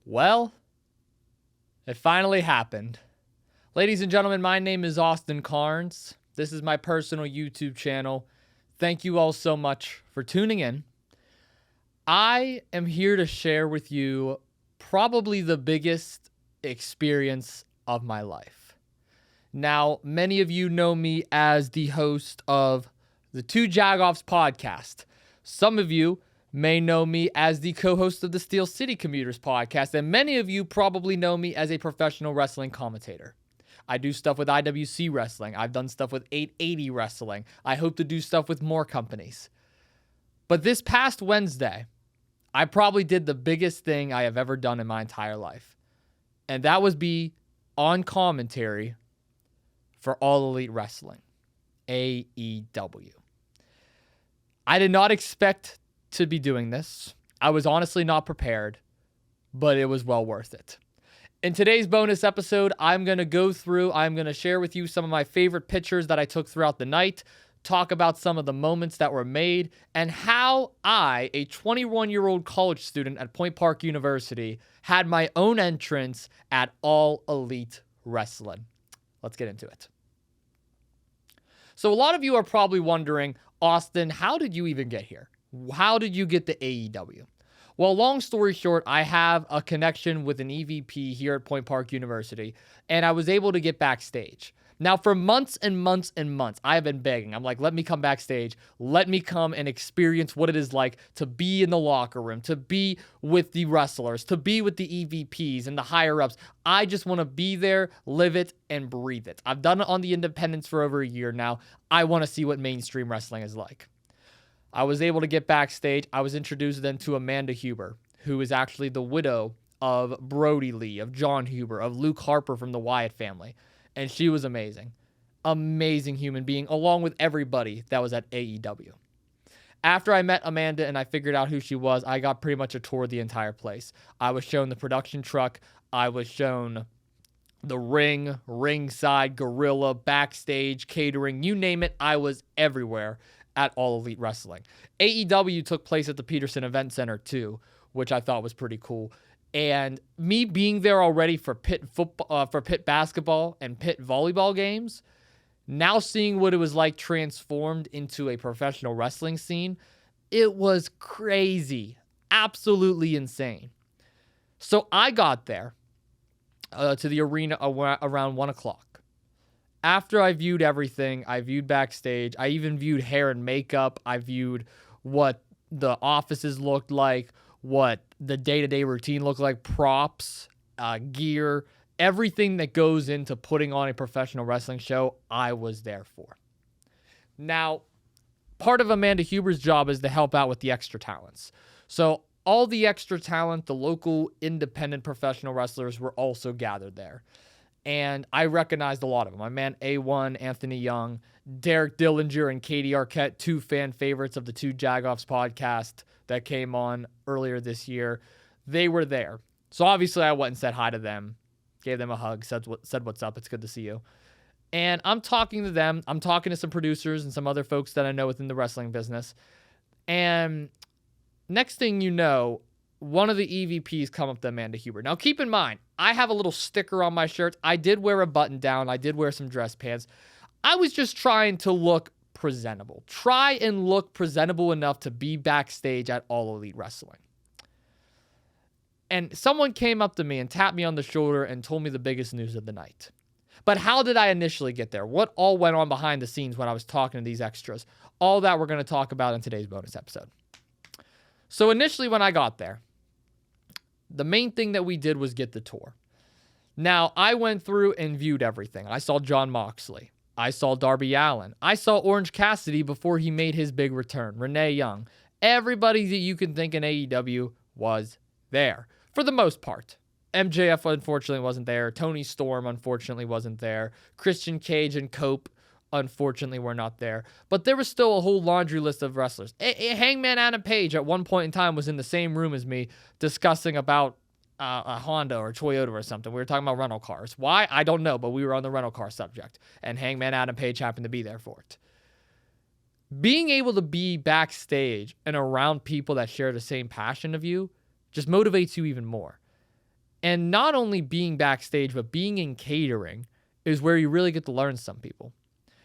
Well, it finally happened. Ladies and gentlemen, my name is Austin Carnes. This is my personal YouTube channel. Thank you all so much for tuning in. I am here to share with you probably the biggest experience of my life. Now, many of you know me as the host of the Two Jagoffs podcast. Some of you may know me as the co-host of the Steel City Commuters podcast, and many of you probably know me as a professional wrestling commentator. I do stuff with IWC Wrestling. I've done stuff with 880 Wrestling. I hope to do stuff with more companies. But this past Wednesday, I probably did the biggest thing I have ever done in my entire life, and that was be on commentary for All Elite Wrestling, AEW. I did not expect to be doing this. I was honestly not prepared, but it was well worth it. In today's bonus episode, I'm going to share with you some of my favorite pictures that I took throughout the night, talk about some of the moments that were made, and how I, a 21-year-old college student at Point Park University, had my own entrance at All Elite Wrestling. Let's get into it. So a lot of you are probably wondering, Austin, how did you even get here? How did you get to AEW? Well, long story short, I have a connection with an EVP here at Point Park University, and I was able to get backstage. Now, for months and months and months, I have been begging. I'm like, let me come backstage. Let me come and experience what it is like to be in the locker room, to be with the wrestlers, to be with the EVPs and the higher-ups. I just want to be there, live it, and breathe it. I've done it on the independents for over a year now. I want to see what mainstream wrestling is like. I was able to get backstage. I was introduced then to Amanda Huber, who is actually the widow of Brody Lee, of John Huber, of Luke Harper from the Wyatt family. And she was amazing. Amazing human being, along with everybody that was at AEW. After I met Amanda and I figured out who she was, I got pretty much a tour of the entire place. I was shown the production truck. I was shown the ring, ringside, gorilla, backstage, catering, you name it, I was everywhere at All Elite Wrestling. AEW took place at the Peterson Event Center too, which I thought was pretty cool. And me being there already for Pitt football, for Pitt basketball and Pitt volleyball games, now seeing what it was like transformed into a professional wrestling scene, it was crazy, absolutely insane. So I got there to the arena around 1 o'clock. After I viewed everything, I viewed backstage, I even viewed hair and makeup, I viewed what the offices looked like, what the day-to-day routine looked like, props, gear, everything that goes into putting on a professional wrestling show, I was there for. Now, part of Amanda Huber's job is to help out with the extra talents. So all the extra talent, the local independent professional wrestlers were also gathered there. And I recognized a lot of them. My man A1, Anthony Young, Derek Dillinger, and Katie Arquette, two fan favorites of the Two Jagoffs podcast that came on earlier this year. They were there. So obviously I went and said hi to them, gave them a hug, said what's up, it's good to see you. And I'm talking to them. I'm talking to some producers and some other folks that I know within the wrestling business. And next thing you know, one of the EVPs come up to Amanda Huber. Now, keep in mind, I have a little sticker on my shirt. I did wear a button down. I did wear some dress pants. I was just trying to look presentable. Try and look presentable enough to be backstage at All Elite Wrestling. And someone came up to me and tapped me on the shoulder and told me the biggest news of the night. But how did I initially get there? What all went on behind the scenes when I was talking to these extras? All that we're going to talk about in today's bonus episode. So initially when I got there, the main thing that we did was get the tour. Now, I went through and viewed everything. I saw Jon Moxley. I saw Darby Allin. I saw Orange Cassidy before he made his big return. Renee Young. Everybody that you can think in AEW was there, for the most part. MJF, unfortunately, wasn't there. Tony Storm, unfortunately, wasn't there. Christian Cage and Cope, unfortunately, were not there. But there was still a whole laundry list of wrestlers. Hangman Adam Page at one point in time was in the same room as me discussing about a Honda or Toyota or something. We were talking about rental cars. Why? I don't know, but we were on the rental car subject. And Hangman Adam Page happened to be there for it. Being able to be backstage and around people that share the same passion of you just motivates you even more. And not only being backstage, but being in catering is where you really get to learn some people.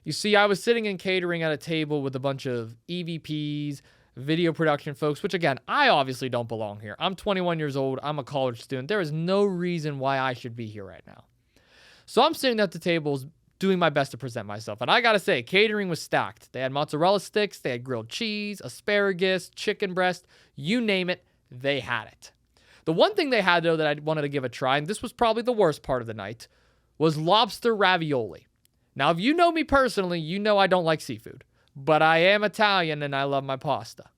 You see, I was sitting in catering at a table with a bunch of EVPs, video production folks, which again, I obviously don't belong here. I'm 21 years old. I'm a college student. There is no reason why I should be here right now. So I'm sitting at the tables doing my best to present myself. And I got to say, catering was stacked. They had mozzarella sticks, they had grilled cheese, asparagus, chicken breast, you name it, they had it. The one thing they had, though, that I wanted to give a try, and this was probably the worst part of the night, was lobster ravioli. Now, if you know me personally, you know I don't like seafood, but I am Italian and I love my pasta.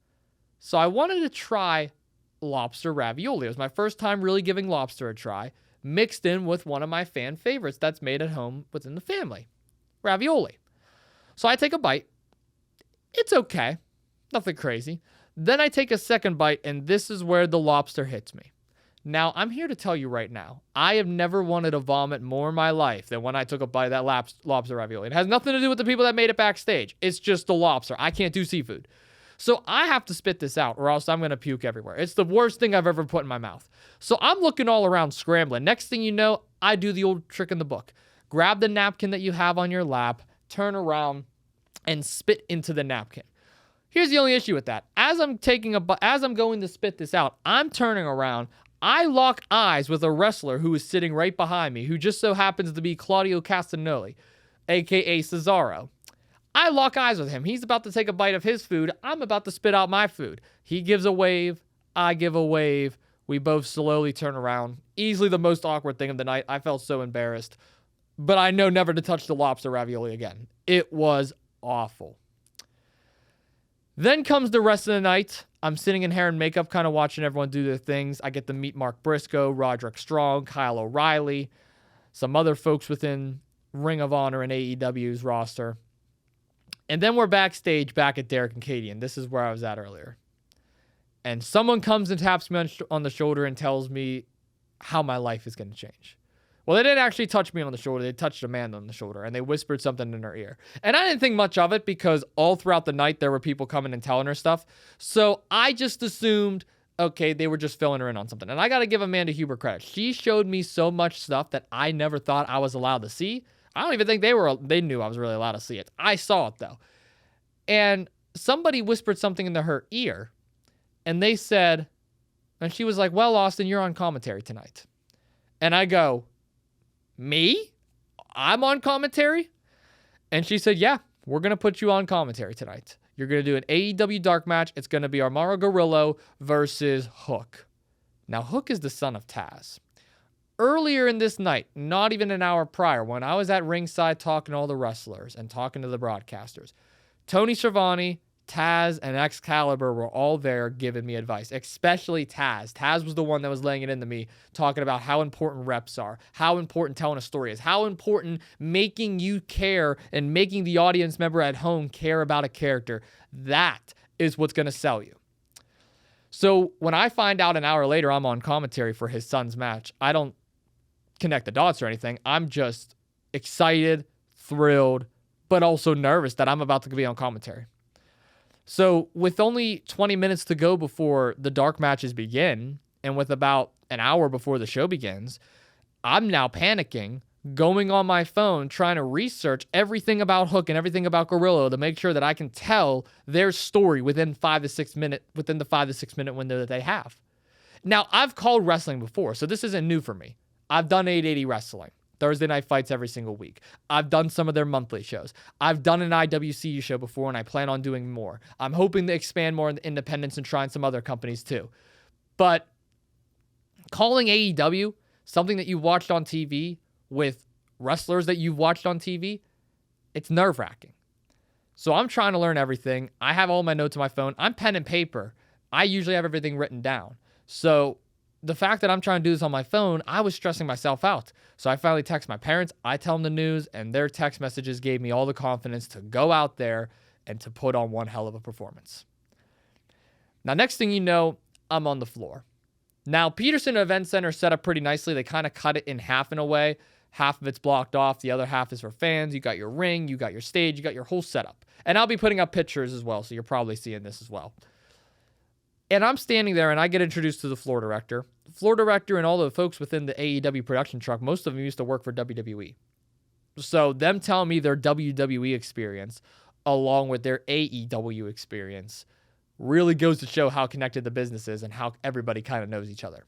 So I wanted to try lobster ravioli. It was my first time really giving lobster a try, mixed in with one of my fan favorites that's made at home within the family, ravioli. So I take a bite. It's okay. Nothing crazy. Then I take a second bite, and this is where the lobster hits me. Now, I'm here to tell you right now, I have never wanted to vomit more in my life than when I took a bite of that lobster ravioli. It has nothing to do with the people that made it backstage. It's just the lobster. I can't do seafood. So I have to spit this out or else I'm going to puke everywhere. It's the worst thing I've ever put in my mouth. So I'm looking all around scrambling. Next thing you know, I do the old trick in the book. Grab the napkin that you have on your lap, turn around, and spit into the napkin. Here's the only issue with that. As I'm going to spit this out, I'm turning around. I lock eyes with a wrestler who is sitting right behind me, who just so happens to be Claudio Castagnoli, a.k.a. Cesaro. I lock eyes with him. He's about to take a bite of his food. I'm about to spit out my food. He gives a wave. I give a wave. We both slowly turn around. Easily the most awkward thing of the night. I felt so embarrassed. But I know never to touch the lobster ravioli again. It was awful. Then comes the rest of the night. I'm sitting in hair and makeup, kind of watching everyone do their things. I get to meet Mark Briscoe, Roderick Strong, Kyle O'Reilly, some other folks within Ring of Honor and AEW's roster. And then we're backstage back at Derek and Katie, and this is where I was at earlier. And someone comes and taps me on the shoulder and tells me how my life is going to change. Well, they didn't actually touch me on the shoulder. They touched Amanda on the shoulder, and they whispered something in her ear. And I didn't think much of it because all throughout the night, there were people coming and telling her stuff. So I just assumed, okay, they were just filling her in on something. And I got to give Amanda Huber credit. She showed me so much stuff that I never thought I was allowed to see. I don't even think they knew I was really allowed to see it. I saw it, though. And somebody whispered something into her ear, and they said, and she was like, well, Austin, you're on commentary tonight. And I go, me? I'm on commentary? And she said, yeah, we're going to put you on commentary tonight. You're going to do an AEW dark match. It's going to be Armaro Guerrillo versus Hook. Now, Hook is the son of Taz. Earlier in this night, not even an hour prior, when I was at ringside talking to all the wrestlers and talking to the broadcasters, Tony Schiavone, Taz, and Excalibur were all there giving me advice, especially Taz. Taz was the one that was laying it into me, talking about how important reps are, how important telling a story is, how important making you care and making the audience member at home care about a character. That is what's going to sell you. So when I find out an hour later I'm on commentary for his son's match, I don't connect the dots or anything. I'm just excited, thrilled, but also nervous that I'm about to be on commentary. So with only 20 minutes to go before the dark matches begin, and with about an hour before the show begins, I'm now panicking, going on my phone, trying to research everything about Hook and everything about Guerrillo to make sure that I can tell their story within the 5 to 6 minute window that they have. Now, I've called wrestling before, so this isn't new for me. I've done 880 wrestling. Thursday night fights every single week. I've done some of their monthly shows. I've done an IWCU show before, and I plan on doing more. I'm hoping to expand more in the independents and trying some other companies too. But calling AEW something that you watched on TV with wrestlers that you've watched on TV, it's nerve-wracking. So I'm trying to learn everything. I have all my notes on my phone. I'm pen and paper. I usually have everything written down. So the fact that I'm trying to do this on my phone, I was stressing myself out. So I finally text my parents. I tell them the news, and their text messages gave me all the confidence to go out there and to put on one hell of a performance. Now, next thing you know, I'm on the floor. Now, Peterson Event Center set up pretty nicely. They kind of cut it in half in a way. Half of it's blocked off. The other half is for fans. You got your ring, you got your stage, you got your whole setup. And I'll be putting up pictures as well, so you're probably seeing this as well. And I'm standing there and I get introduced to the floor director. The floor director and all the folks within the AEW production truck, most of them used to work for WWE. So them telling me their WWE experience along with their AEW experience really goes to show how connected the business is and how everybody kind of knows each other.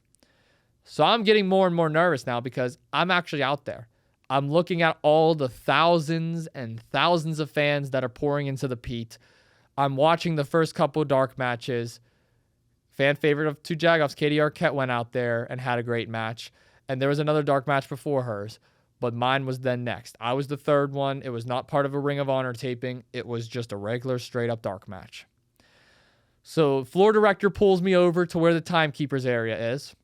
So I'm getting more and more nervous now because I'm actually out there. I'm looking at all the thousands and thousands of fans that are pouring into the Pete. I'm watching the first couple dark matches. Fan favorite of two Jagoffs, Katie Arquette, went out there and had a great match. And there was another dark match before hers, but mine was then next. I was the third one. It was not part of a Ring of Honor taping. It was just a regular straight up dark match. So floor director pulls me over to where the timekeepers area is.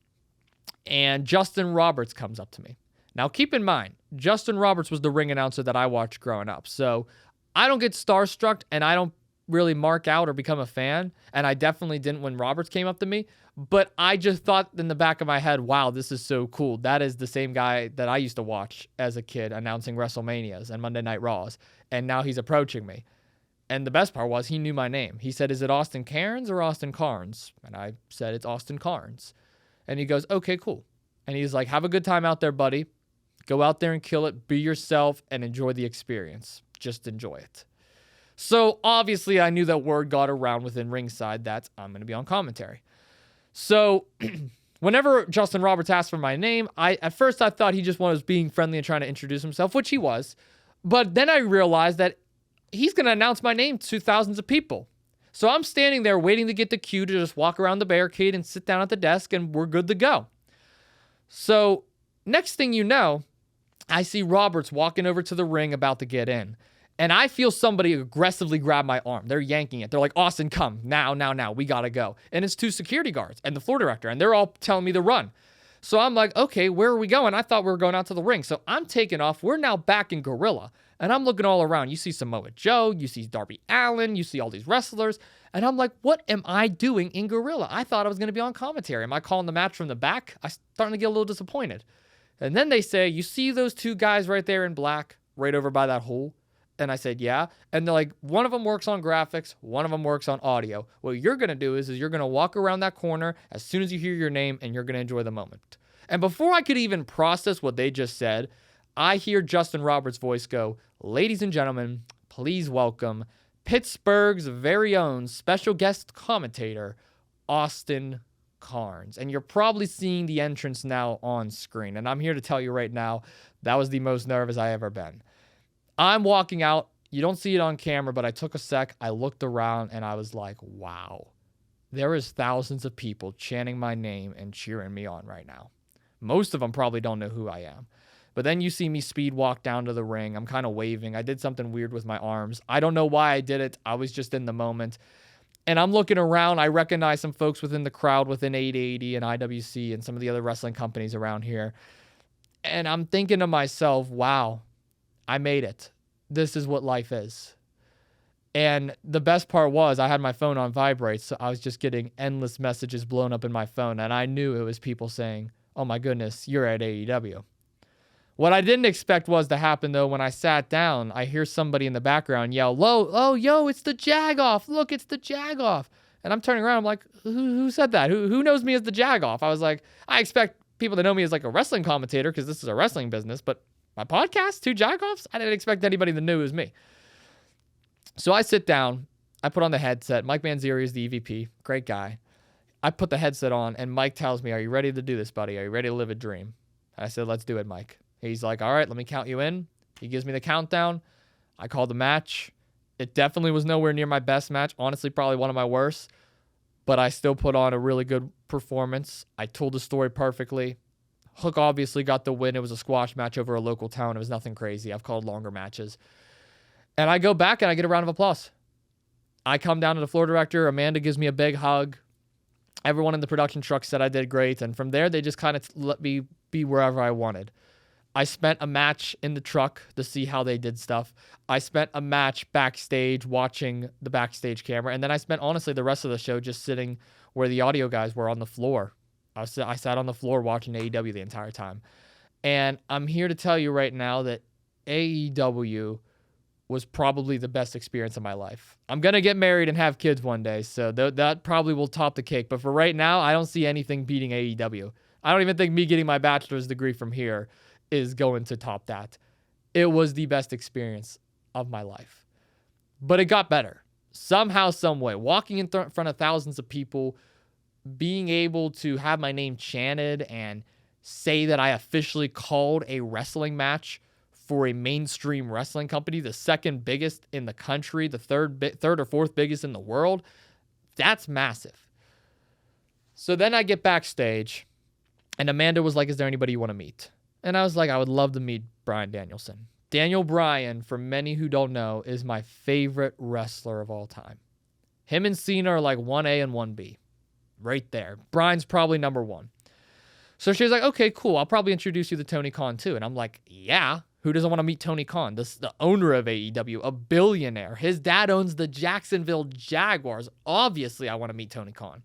And Justin Roberts comes up to me. Now, keep in mind, Justin Roberts was the ring announcer that I watched growing up. So I don't get starstruck and I don't really mark out or become a fan. And I definitely didn't when Roberts came up to me. But I just thought in the back of my head, wow, this is so cool. That is the same guy that I used to watch as a kid announcing WrestleManias and Monday Night Raws. And now he's approaching me. And the best part was he knew my name. He said, "Is it Austin Cairns or Austin Carnes?" And I said, "It's Austin Carnes." And he goes, "Okay, cool." And he's like, "Have a good time out there, buddy. Go out there and kill it. Be yourself and enjoy the experience. Just enjoy it." So obviously I knew that word got around within ringside that I'm going to be on commentary. So whenever Justin Roberts asked for my name, at first I thought he just was being friendly and trying to introduce himself, which he was. But then I realized that he's going to announce my name to thousands of people. So I'm standing there waiting to get the cue to just walk around the barricade and sit down at the desk and we're good to go. So next thing you know, I see Roberts walking over to the ring about to get in. And I feel somebody aggressively grab my arm. They're yanking it. They're like, "Austin, come. Now. We got to go." And it's two security guards and the floor director. And they're all telling me to run. So I'm like, okay, where are we going? I thought we were going out to the ring. So I'm taking off. We're now back in Gorilla. And I'm looking all around. You see Samoa Joe. You see Darby Allin. You see all these wrestlers. And I'm like, what am I doing in Gorilla? I thought I was going to be on commentary. Am I calling the match from the back? I'm starting to get a little disappointed. And then they say, "You see those two guys right there in black, right over by that hole?" And I said, "Yeah." And they're like, "One of them works on graphics. One of them works on audio. What you're going to do is you're going to walk around that corner as soon as you hear your name and you're going to enjoy the moment." And before I could even process what they just said, I hear Justin Roberts' voice go, "Ladies and gentlemen, please welcome Pittsburgh's very own special guest commentator, Austin Carnes." And you're probably seeing the entrance now on screen. And I'm here to tell you right now, that was the most nervous I ever been. I'm walking out. You don't see it on camera, but I took a sec. I looked around and I was like, wow, there is thousands of people chanting my name and cheering me on right now. Most of them probably don't know who I am. But then you see me speed walk down to the ring. I'm kind of waving. I did something weird with my arms. I don't know why I did it. I was just in the moment. And I'm looking around. I recognize some folks within the crowd within 880 and IWC and some of the other wrestling companies around here. And I'm thinking to myself, wow, I made it. This is what life is. And the best part was I had my phone on vibrate, so I was just getting endless messages blown up in my phone. And I knew it was people saying, "Oh my goodness, you're at AEW." What I didn't expect was to happen, though, when I sat down, I hear somebody in the background yell, "Oh, yo, it's the Jagoff. Look, it's the Jagoff." And I'm turning around. I'm like, who said that? Who knows me as the Jagoff? I was like, I expect people to know me as like a wrestling commentator because this is a wrestling business. But my podcast, Two Jagoffs? I didn't expect anybody to know it was me. So I sit down. I put on the headset. Mike Manzeri is the EVP. Great guy. I put the headset on, and Mike tells me, "Are you ready to do this, buddy? Are you ready to live a dream?" I said, "Let's do it, Mike." He's like, "All right, let me count you in." He gives me the countdown. I called the match. It definitely was nowhere near my best match. Honestly, probably one of my worst. But I still put on a really good performance. I told the story perfectly. Hook obviously got the win. It was a squash match over a local town. It was nothing crazy. I've called longer matches. And I go back and I get a round of applause. I come down to the floor director. Amanda gives me a big hug. Everyone in the production truck said I did great. And from there, they just kind of let me be wherever I wanted. I spent a match in the truck to see how they did stuff. I spent a match backstage watching the backstage camera. And then I spent, honestly, the rest of the show just sitting where the audio guys were on the floor. I sat on the floor watching AEW the entire time. And I'm here to tell you right now that AEW was probably the best experience of my life. I'm going to get married and have kids one day, so that probably will top the cake. But for right now, I don't see anything beating AEW. I don't even think me getting my bachelor's degree from here is going to top that. It was the best experience of my life. But it got better. Somehow, some way. Walking in front of thousands of people, being able to have my name chanted and say that I officially called a wrestling match for a mainstream wrestling company, the second biggest in the country, the third or fourth biggest in the world, that's massive. So then I get backstage, and Amanda was like, is there anybody you want to meet? And I was like, I would love to meet Bryan Danielson. Daniel Bryan, for many who don't know, is my favorite wrestler of all time. Him and Cena are like 1A and 1B. Right there. Bryan's probably number one. So she's like, okay, cool. I'll probably introduce you to Tony Khan too. And I'm like, yeah. Who doesn't want to meet Tony Khan? This is the owner of AEW, a billionaire. His dad owns the Jacksonville Jaguars. Obviously, I want to meet Tony Khan.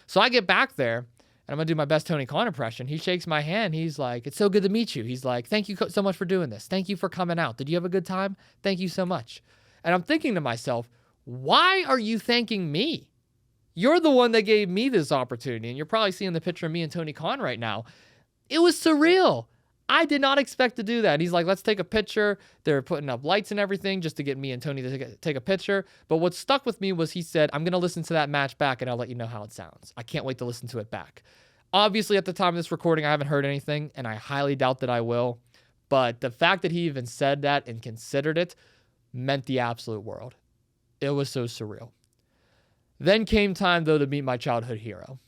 So I get back there, and I'm going to do my best Tony Khan impression. He shakes my hand. He's like, it's so good to meet you. He's like, thank you so much for doing this. Thank you for coming out. Did you have a good time? Thank you so much. And I'm thinking to myself, why are you thanking me? You're the one that gave me this opportunity, and you're probably seeing the picture of me and Tony Khan right now. It was surreal. I did not expect to do that. He's like, let's take a picture. They're putting up lights and everything just to get me and Tony to take a picture. But what stuck with me was he said, I'm going to listen to that match back and I'll let you know how it sounds. I can't wait to listen to it back. Obviously, at the time of this recording, I haven't heard anything, and I highly doubt that I will. But the fact that he even said that and considered it meant the absolute world. It was so surreal. Then came time, though, to meet my childhood hero.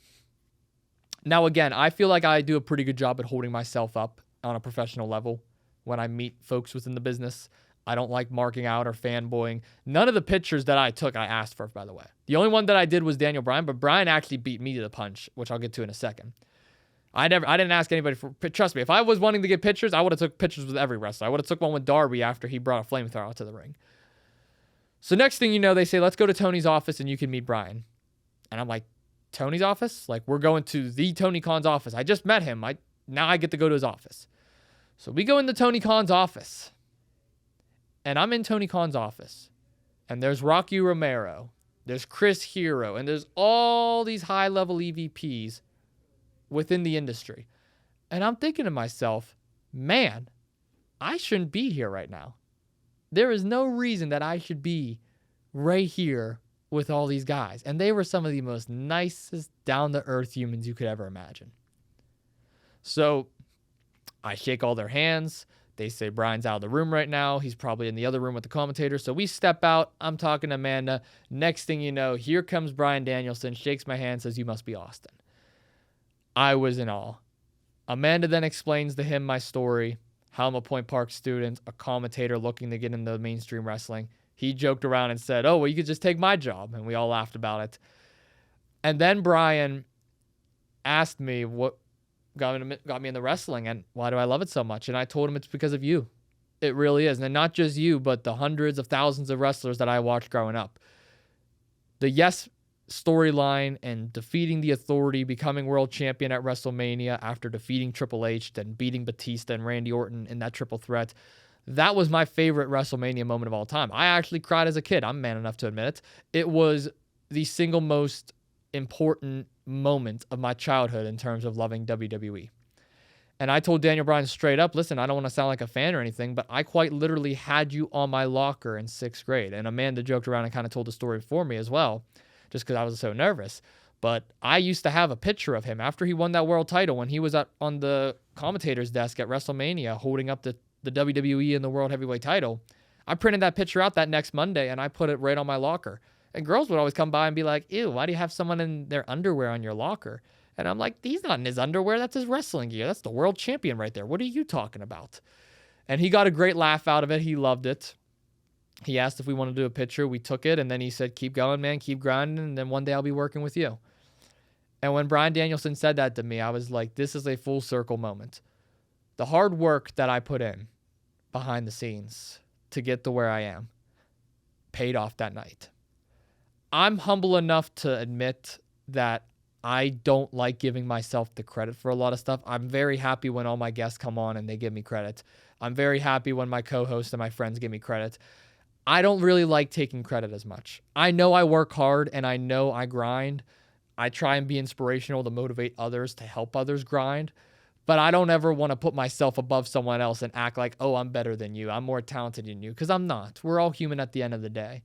Now, again, I feel like I do a pretty good job at holding myself up on a professional level when I meet folks within the business. I don't like marking out or fanboying. None of the pictures that I took, I asked for, by the way. The only one that I did was Daniel Bryan, but Bryan actually beat me to the punch, which I'll get to in a second. I didn't ask anybody for, trust me, if I was wanting to get pictures, I would have took pictures with every wrestler. I would have took one with Darby after he brought a flamethrower out to the ring. So next thing you know, they say, let's go to Tony's office and you can meet Bryan. And I'm like, Tony's office? Like, we're going to the Tony Khan's office. I just met him. Now I get to go to his office. So we go into Tony Khan's office. And I'm in Tony Khan's office. And there's Rocky Romero. There's Chris Hero. And there's all these high-level EVPs within the industry. And I'm thinking to myself, man, I shouldn't be here right now. There is no reason that I should be right here with all these guys. And they were some of the most nicest, down-to-earth humans you could ever imagine. So I shake all their hands. They say Bryan's out of the room right now. He's probably in the other room with the commentator. So we step out. I'm talking to Amanda. Next thing you know, here comes Bryan Danielson, shakes my hand, says, you must be Austin. I was in awe. Amanda then explains to him my story, how I'm a Point Park student, a commentator looking to get into mainstream wrestling. He joked around and said, oh, well, you could just take my job. And we all laughed about it. And then Bryan asked me what got me into wrestling and why do I love it so much? And I told him it's because of you. It really is. And not just you, but the hundreds of thousands of wrestlers that I watched growing up. The Yes storyline and defeating the Authority, becoming world champion at WrestleMania after defeating Triple H, then beating Batista and Randy Orton in that triple threat. That was my favorite WrestleMania moment of all time. I actually cried as a kid. I'm man enough to admit it. It was the single most important moment of my childhood in terms of loving WWE. And I told Daniel Bryan straight up, listen, I don't want to sound like a fan or anything, but I quite literally had you on my locker in 6th grade. And Amanda joked around and kind of told the story for me as well, just because I was so nervous. But I used to have a picture of him after he won that world title when he was on the commentator's desk at WrestleMania holding up the WWE and the World Heavyweight title. I printed that picture out that next Monday and I put it right on my locker. And girls would always come by and be like, ew, why do you have someone in their underwear on your locker? And I'm like, he's not in his underwear. That's his wrestling gear. That's the world champion right there. What are you talking about? And he got a great laugh out of it. He loved it. He asked if we wanted to do a picture. We took it. And then he said, keep going, man. Keep grinding. And then one day I'll be working with you. And when Bryan Danielson said that to me, I was like, this is a full circle moment. The hard work that I put in behind the scenes to get to where I am paid off that night. I'm humble enough to admit that I don't like giving myself the credit for a lot of stuff. I'm very happy when all my guests come on and they give me credit. I'm very happy when my co-hosts and my friends give me credit. I don't really like taking credit as much. I know I work hard and I know I grind. I try and be inspirational to motivate others, to help others grind. But I don't ever want to put myself above someone else and act like, oh, I'm better than you. I'm more talented than you. Because I'm not. We're all human at the end of the day.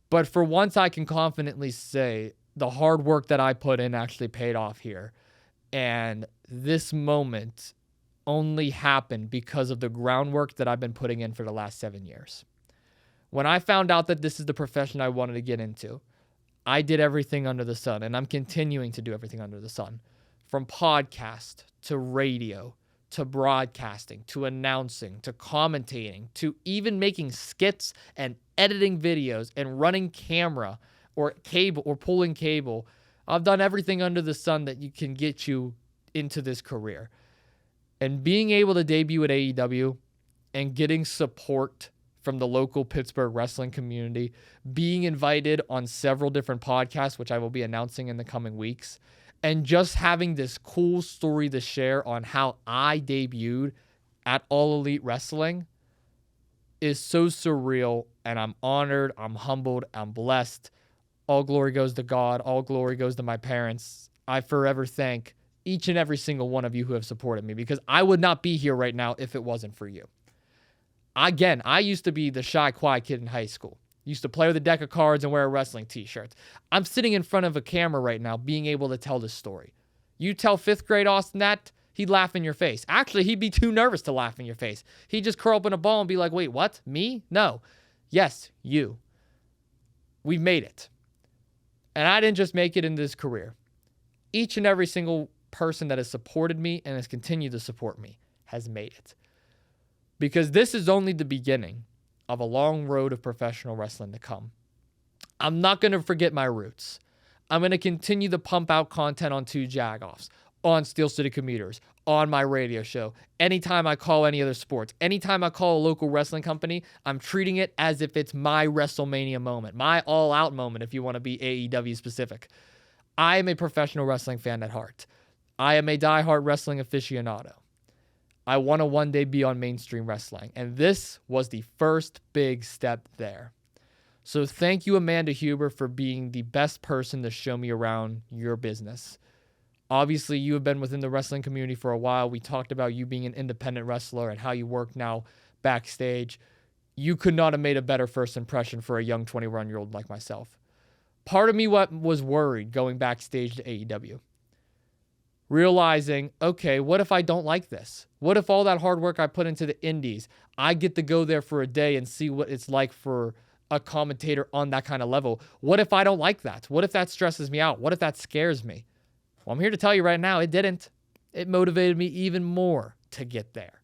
But for once, I can confidently say the hard work that I put in actually paid off here. And this moment only happened because of the groundwork that I've been putting in for the last 7 years. When I found out that this is the profession I wanted to get into, I did everything under the sun, and I'm continuing to do everything under the sun. From podcast to radio to broadcasting to announcing to commentating to even making skits and editing videos and running camera or cable or pulling cable. I've done everything under the sun that you can get you into this career. And being able to debut at AEW and getting support from the local Pittsburgh wrestling community, being invited on several different podcasts, which I will be announcing in the coming weeks, and just having this cool story to share on how I debuted at All Elite Wrestling is so surreal, and I'm honored, I'm humbled, I'm blessed. All glory goes to God. All glory goes to my parents. I forever thank each and every single one of you who have supported me, because I would not be here right now if it wasn't for you. Again, I used to be the shy, quiet kid in high school. Used to play with a deck of cards and wear a wrestling t-shirt. I'm sitting in front of a camera right now being able to tell this story. You tell 5th grade Austin that, he'd laugh in your face. Actually, he'd be too nervous to laugh in your face. He'd just curl up in a ball and be like, wait, what? Me? No. Yes, you. We've made it. And I didn't just make it in this career. Each and every single person that has supported me and has continued to support me has made it. Because this is only the beginning of a long road of professional wrestling to come. I'm not going to forget my roots. I'm going to continue to pump out content on 2 Jagoffs, on Steel City Commuters, on my radio show. Anytime I call any other sports, anytime I call a local wrestling company, I'm treating it as if it's my WrestleMania moment, my all-out moment if you want to be AEW specific. I am a professional wrestling fan at heart. I am a diehard wrestling aficionado. I want to one day be on mainstream wrestling, and this was the first big step there. So thank you, Amanda Huber, for being the best person to show me around your business. Obviously, you have been within the wrestling community for a while. We talked about you being an independent wrestler and how you work now backstage. You could not have made a better first impression for a young 21-year-old like myself. Part of me was worried going backstage to AEW. Realizing, okay, what if I don't like this? What if all that hard work I put into the indies, I get to go there for a day and see what it's like for a commentator on that kind of level? What if I don't like that? What if that stresses me out? What if that scares me? Well, I'm here to tell you right now, it didn't. It motivated me even more to get there.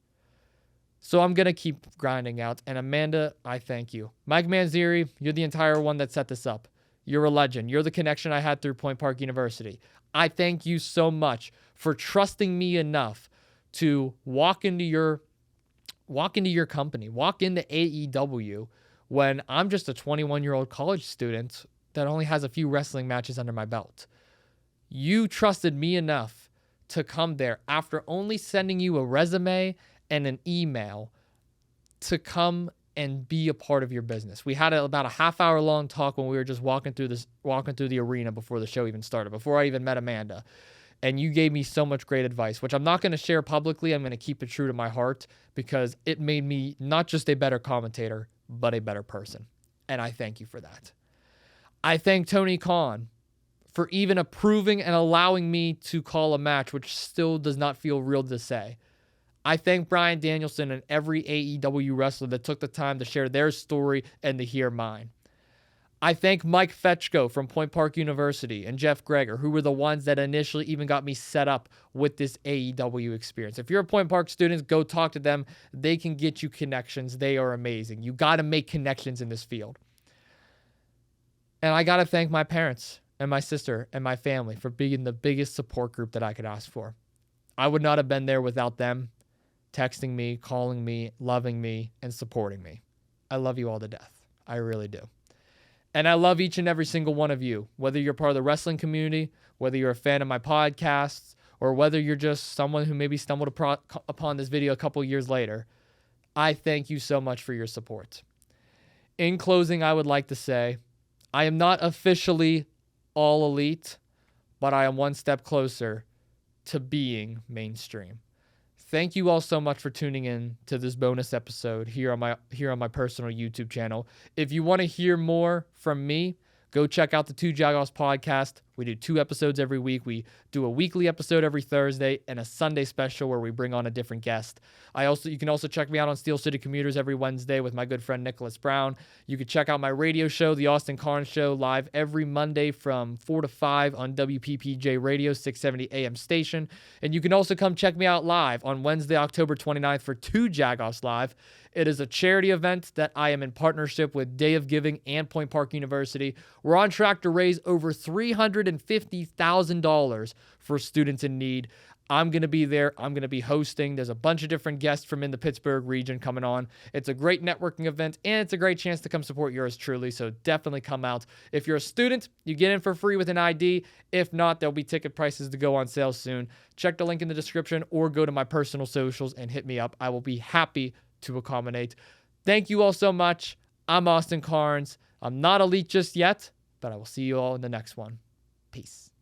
So I'm going to keep grinding out. And Amanda, I thank you. Mike Manzeri, you're the entire one that set this up. You're a legend. You're the connection I had through Point Park University. I thank you so much for trusting me enough to walk into your company, walk into AEW when I'm just a 21-year-old college student that only has a few wrestling matches under my belt. You trusted me enough to come there after only sending you a resume and an email to come and be a part of your business. We had about a half-hour long talk when we were just walking through the arena before the show even started, before I even met Amanda. And you gave me so much great advice, which I'm not going to share publicly. I'm going to keep it true to my heart because it made me not just a better commentator, but a better person. And I thank you for that. I thank Tony Khan for even approving and allowing me to call a match, which still does not feel real to say. I thank Bryan Danielson and every AEW wrestler that took the time to share their story and to hear mine. I thank Mike Fetchko from Point Park University and Jeff Greger, who were the ones that initially even got me set up with this AEW experience. If you're a Point Park student, go talk to them. They can get you connections. They are amazing. You got to make connections in this field. And I got to thank my parents and my sister and my family for being the biggest support group that I could ask for. I would not have been there without them texting me, calling me, loving me, and supporting me. I love you all to death. I really do. And I love each and every single one of you, whether you're part of the wrestling community, whether you're a fan of my podcasts, or whether you're just someone who maybe stumbled upon this video a couple years later. I thank you so much for your support. In closing, I would like to say I am not officially all elite, but I am one step closer to being mainstream. Thank you all so much for tuning in to this bonus episode here on my personal YouTube channel. If you want to hear more from me, go check out the Two Jagoffs podcast. We do 2 episodes every week. We do a weekly episode every Thursday and a Sunday special where we bring on a different guest. You can also check me out on Steel City Commuters every Wednesday with my good friend Nicholas Brown. You can check out my radio show, The Austin Carnes Show, live every Monday from 4 to 5 on WPPJ Radio, 670 AM station. And you can also come check me out live on Wednesday, October 29th for Two Jagoffs Live. It is a charity event that I am in partnership with Day of Giving and Point Park University. We're on track to raise over $350,000 for students in need. I'm going to be there. I'm going to be hosting. There's a bunch of different guests from in the Pittsburgh region coming on. It's a great networking event, and it's a great chance to come support yours truly, so definitely come out. If you're a student, you get in for free with an ID. If not, there'll be ticket prices to go on sale soon. Check the link in the description or go to my personal socials and hit me up. I will be happy to accommodate. Thank you all so much. I'm Austin Carnes. I'm not elite just yet, but I will see you all in the next one. Peace.